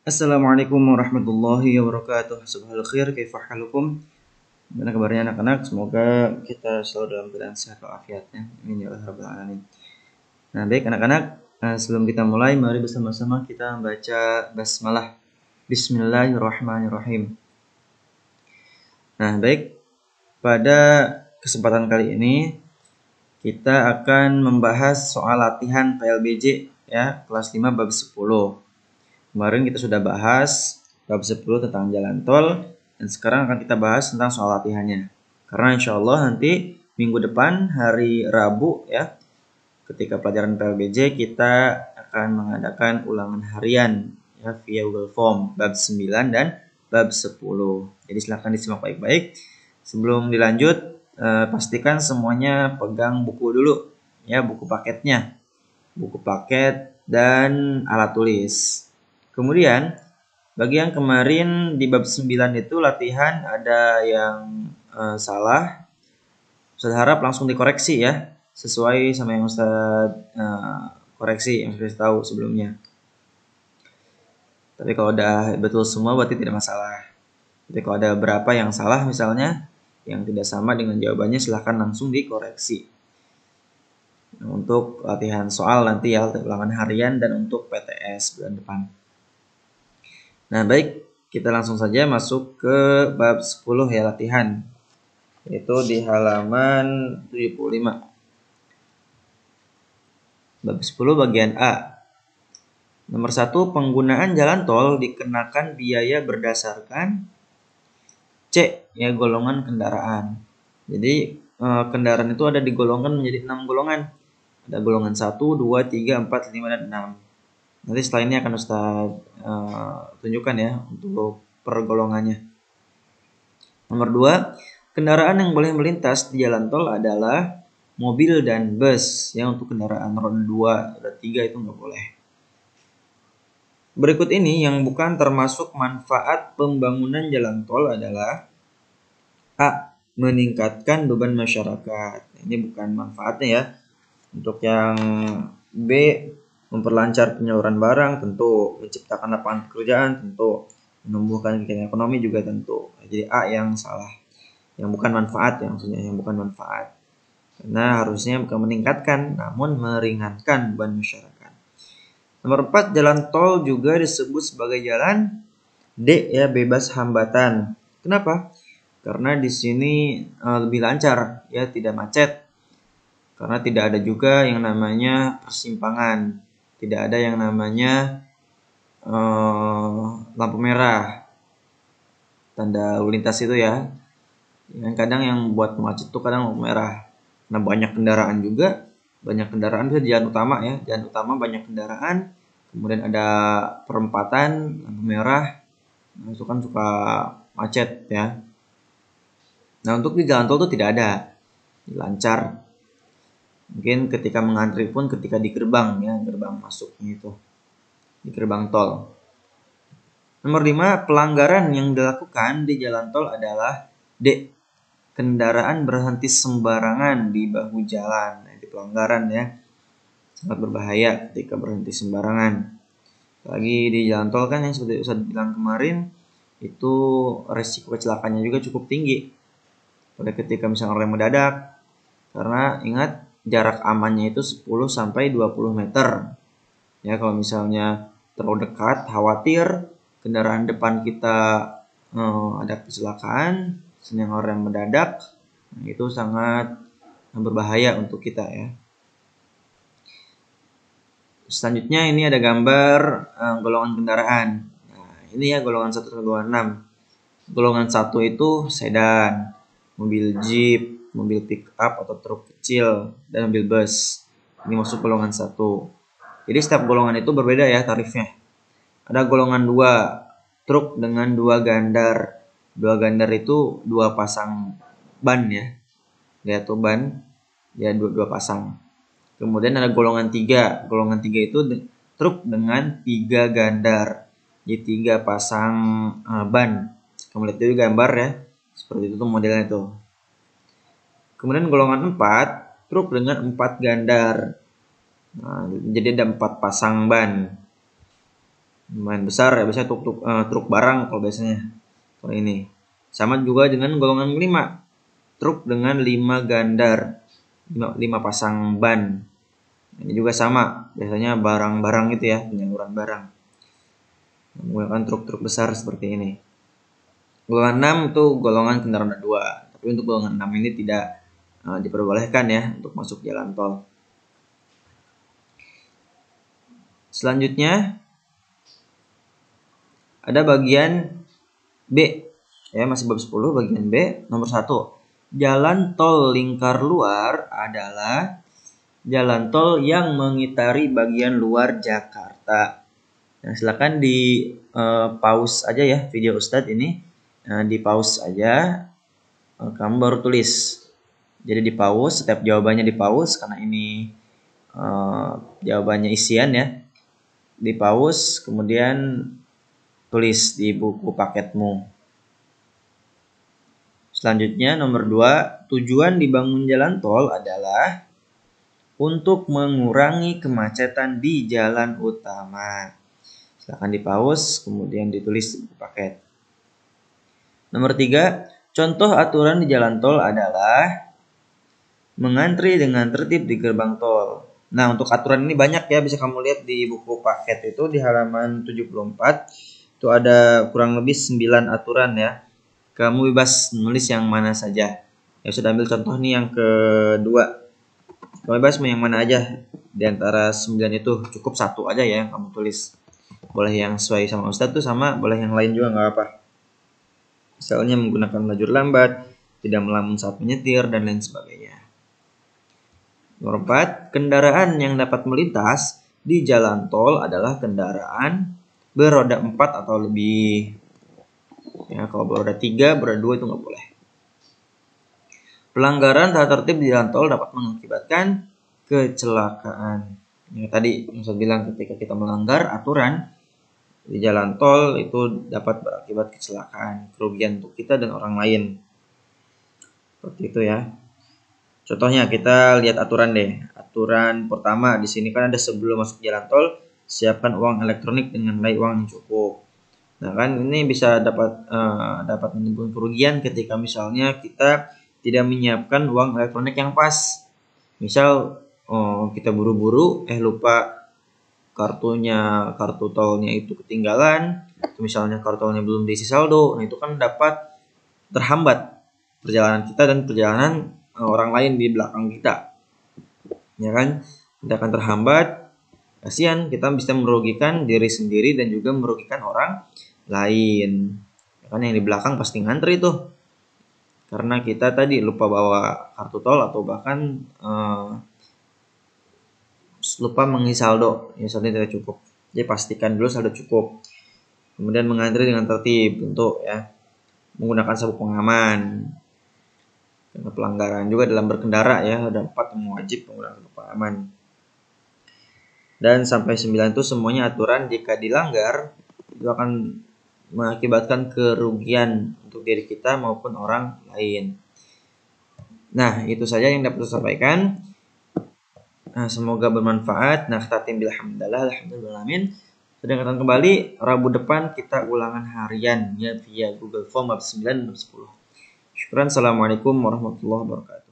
Assalamualaikum warahmatullahi wabarakatuh. Subhanal khair, kaifa halukum? Gimana kabarnya anak-anak? Semoga kita selalu dalam keadaan sehat walafiat ya. Amin ya rabbal alamin. Nah, baik anak-anak, sebelum kita mulai mari bersama-sama kita membaca basmalah. Bismillahirrahmanirrahim. Nah, baik. Pada kesempatan kali ini kita akan membahas soal latihan PLBJ ya, kelas 5 bab 10. Kemarin kita sudah bahas bab 10 tentang jalan tol, dan sekarang akan kita bahas tentang soal latihannya. Karena insya Allah nanti minggu depan hari Rabu ya, ketika pelajaran PLBJ kita akan mengadakan ulangan harian ya via Google Form bab 9 dan bab 10. Jadi silahkan disimak baik-baik. Sebelum dilanjut, pastikan semuanya pegang buku dulu ya, buku paketnya. Buku paket dan alat tulis. Kemudian, bagi yang kemarin di bab 9 itu latihan ada yang salah, Ustaz harap langsung dikoreksi ya, sesuai sama yang Ustaz koreksi, yang sudah tahu sebelumnya. Tapi kalau udah betul semua berarti tidak masalah. Tapi kalau ada beberapa yang salah misalnya, yang tidak sama dengan jawabannya silahkan langsung dikoreksi. Nah, untuk latihan soal nanti ya, ulangan harian dan untuk PTS bulan depan. Nah, baik, kita langsung saja masuk ke bab 10 ya latihan. Yaitu di halaman 75. Bab 10 bagian A. Nomor 1, penggunaan jalan tol dikenakan biaya berdasarkan C ya, golongan kendaraan. Jadi kendaraan itu ada digolongkan menjadi 6 golongan. Ada golongan 1, 2, 3, 4, 5, dan 6. Nanti setelah ini akan Ustaz tunjukkan ya untuk pergolongannya. Nomor 2, kendaraan yang boleh melintas di jalan tol adalah mobil dan bus. Ya, untuk kendaraan roda 2, roda 3 itu nggak boleh. Berikut ini yang bukan termasuk manfaat pembangunan jalan tol adalah A. Meningkatkan beban masyarakat. Ini bukan manfaatnya ya. Untuk yang B, memperlancar penyaluran barang tentu, menciptakan lapangan pekerjaan tentu, menumbuhkan kegiatan ekonomi juga tentu. Jadi A yang salah, yang bukan manfaat ya, maksudnya yang bukan manfaat. Karena harusnya bukan meningkatkan, namun meringankan beban masyarakat. Nomor 4, jalan tol juga disebut sebagai jalan D ya, bebas hambatan. Kenapa? Karena di sini lebih lancar ya, tidak macet. Karena tidak ada juga yang namanya persimpangan. Tidak ada yang namanya lampu merah, tanda lalu lintas itu ya. Yang kadang yang buat macet tuh kadang lampu merah. Nah, banyak kendaraan juga. Banyak kendaraan bisa di jalan utama ya. Jalan utama banyak kendaraan. Kemudian ada perempatan, lampu merah. Nah, itu kan suka macet ya. Nah, untuk di jalan tol itu tidak ada. Lancar. Mungkin ketika mengantri pun ketika di gerbang ya, gerbang masuknya itu, di gerbang tol. Nomor 5, pelanggaran yang dilakukan di jalan tol adalah D. Kendaraan berhenti sembarangan di bahu jalan. Nah, itu pelanggaran ya. Sangat berbahaya ketika berhenti sembarangan. Lagi di jalan tol kan yang seperti Ustaz bilang kemarin, itu resiko kecelakaannya juga cukup tinggi. Pada ketika misalnya rem mendadak. Karena ingat, jarak amannya itu 10 sampai 20 meter. Ya, kalau misalnya terlalu dekat, khawatir kendaraan depan kita ada kecelakaan, yang rem mendadak, nah, itu sangat berbahaya untuk kita ya. Selanjutnya ini ada gambar golongan kendaraan. Nah, ini ya golongan 1 sampai golongan 6. Golongan 1 itu sedan, mobil jeep, mobil pick up atau truk kecil, dan mobil bus. Ini masuk golongan 1. Jadi setiap golongan itu berbeda ya tarifnya. Ada golongan 2, truk dengan 2 gandar. 2 gandar itu 2 pasang ban ya. Lihat tuh ban, ya 2 pasang. Kemudian ada golongan 3. Golongan 3 itu truk dengan 3 gandar. Jadi 3 pasang ban. Kamu lihat juga gambar ya. Seperti itu tuh modelnya tuh. Kemudian golongan 4, truk dengan 4 gandar. Nah, jadi ada 4 pasang ban. Lumayan besar ya, biasanya truk barang kalau biasanya. Kalau ini. Sama juga dengan golongan 5. Truk dengan 5 gandar. 5 pasang ban. Ini juga sama, biasanya barang-barang itu ya, penyaluran barang. Menggunakan truk-truk besar seperti ini. Golongan 6 itu golongan kendaraan roda 2. Tapi untuk golongan 6 ini tidak diperbolehkan ya untuk masuk jalan tol. Selanjutnya ada bagian B. Ya, masih bab 10 bagian B nomor 1. Jalan tol lingkar luar adalah jalan tol yang mengitari bagian luar Jakarta. Nah, silakan di pause aja ya video Ustadz ini. Di pause aja. Kamu baru tulis. Jadi di pause, setiap jawabannya di pause karena ini jawabannya isian ya. Di pause, kemudian tulis di buku paketmu. Selanjutnya nomor 2, tujuan dibangun jalan tol adalah untuk mengurangi kemacetan di jalan utama. Silahkan di pause, kemudian ditulis di buku paket. Nomor 3, contoh aturan di jalan tol adalah mengantri dengan tertib di gerbang tol. Nah, untuk aturan ini banyak ya, bisa kamu lihat di buku paket itu di halaman 74. Itu ada kurang lebih 9 aturan ya. Kamu bebas nulis yang mana saja. Ya sudah ambil contoh nih yang kedua. Kamu bebas mau yang mana aja. Di antara 9 itu cukup 1 aja ya yang kamu tulis. Boleh yang sesuai sama Ustadz tuh sama, boleh yang lain juga nggak apa. Misalnya menggunakan lajur lambat, tidak melamun saat menyetir, dan lain sebagainya. Nomor 4, kendaraan yang dapat melintas di jalan tol adalah kendaraan beroda 4 atau lebih. Ya, kalau beroda 3, beroda 2 itu nggak boleh. Pelanggaran tata tertib di jalan tol dapat mengakibatkan kecelakaan. Ya, tadi yang saya bilang ketika kita melanggar aturan di jalan tol itu dapat berakibat kecelakaan, kerugian untuk kita dan orang lain. Seperti itu ya. Contohnya kita lihat aturan deh. Aturan pertama di sini kan ada sebelum masuk jalan tol, siapkan uang elektronik dengan nilai uang yang cukup. Nah kan ini bisa dapat menimbulkan kerugian ketika misalnya kita tidak menyiapkan uang elektronik yang pas. Misal kita buru-buru lupa kartu tolnya itu ketinggalan, misalnya kartu tolnya belum diisi saldo, nah itu kan dapat terhambat perjalanan kita dan perjalanan orang lain di belakang kita. Ya kan? Kita akan terhambat. Kasihan, kita bisa merugikan diri sendiri dan juga merugikan orang lain. Ya kan yang di belakang pasti ngantri tuh. Karena kita tadi lupa bawa kartu tol atau bahkan lupa mengisi saldo. Ya saldo tidak cukup. Jadi pastikan dulu saldo cukup. Kemudian mengantri dengan tertib untuk ya menggunakan sabuk pengaman. Karena pelanggaran juga dalam berkendara ya, ada 4 yang wajib menggunakan sabuk pengaman. Dan sampai 9 itu semuanya aturan jika dilanggar itu akan mengakibatkan kerugian untuk diri kita maupun orang lain. Nah, itu saja yang dapat saya sampaikan. Nah, semoga bermanfaat. Nah, khatim bilhamdalillah, alhamdulillahalamin. Sedangkan kembali Rabu depan kita ulangan harian ya via Google Form bab 9 dan 10. Syukran. Assalamualaikum warahmatullahi wabarakatuh.